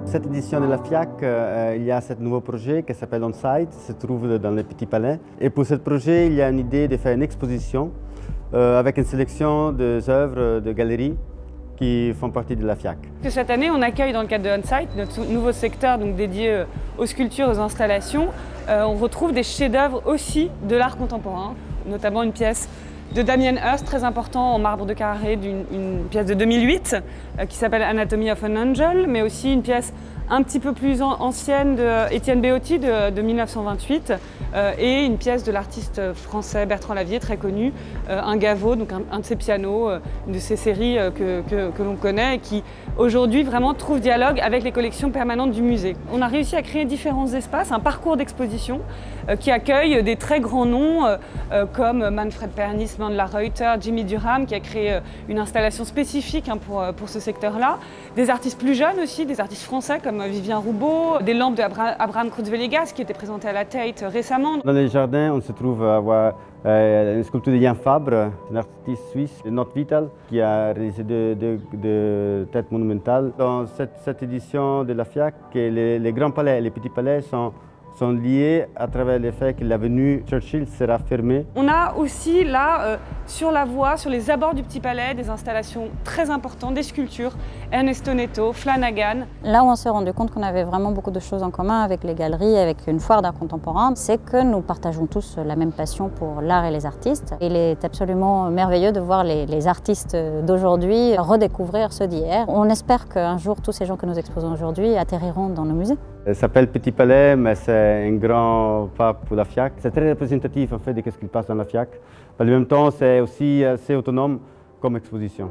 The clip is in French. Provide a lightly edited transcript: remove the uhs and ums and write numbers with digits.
Cette édition de la FIAC, il y a ce nouveau projet qui s'appelle On-Site, se trouve dans le Petit Palais. Et pour ce projet, il y a une idée de faire une exposition avec une sélection d'œuvres de galeries qui font partie de la FIAC. Cette année, on accueille dans le cadre de On-Site, notre nouveau secteur donc, dédié aux sculptures, aux installations. On retrouve des chefs-d'œuvre aussi de l'art contemporain, notamment une pièce de Damien Hirst, très important en marbre de Carrare, une pièce de 2008 qui s'appelle Anatomy of an Angel, mais aussi une pièce un petit peu plus ancienne de Étienne Béotti de 1928 et une pièce de l'artiste français Bertrand Lavier, très connu, un Gaveau, donc un de ses pianos, une de ces séries que l'on connaît et qui aujourd'hui vraiment trouve dialogue avec les collections permanentes du musée. On a réussi à créer différents espaces, un parcours d'exposition qui accueille des très grands noms comme Manfred Pernis, Mandla Reuter, Jimmy Durham qui a créé une installation spécifique pour ce secteur-là, des artistes plus jeunes aussi, des artistes français comme Vivien Roubaud, des lampes d'Abraham Cruz-Villegas qui étaient présentées à la Tate récemment. Dans les jardins, on se trouve à voir une sculpture de Jan Fabre, un artiste suisse de Note Vital, qui a réalisé deux têtes monumentales. Dans cette édition de la FIAC, les grands palais et les petits palais sont liés à travers le fait que l'avenue Churchill sera fermée. On a aussi là, sur la voie, sur les abords du Petit Palais, des installations très importantes, des sculptures, Ernesto Neto, Flanagan. Là où on s'est rendu compte qu'on avait vraiment beaucoup de choses en commun avec les galeries, avec une foire d'art contemporain, c'est que nous partageons tous la même passion pour l'art et les artistes. Il est absolument merveilleux de voir les artistes d'aujourd'hui redécouvrir ceux d'hier. On espère qu'un jour, tous ces gens que nous exposons aujourd'hui atterriront dans nos musées. Ça s'appelle Petit Palais, mais c'est un grand pas pour la FIAC. C'est très représentatif en fait de ce qui passe dans la FIAC. En même temps, c'est aussi assez autonome comme exposition.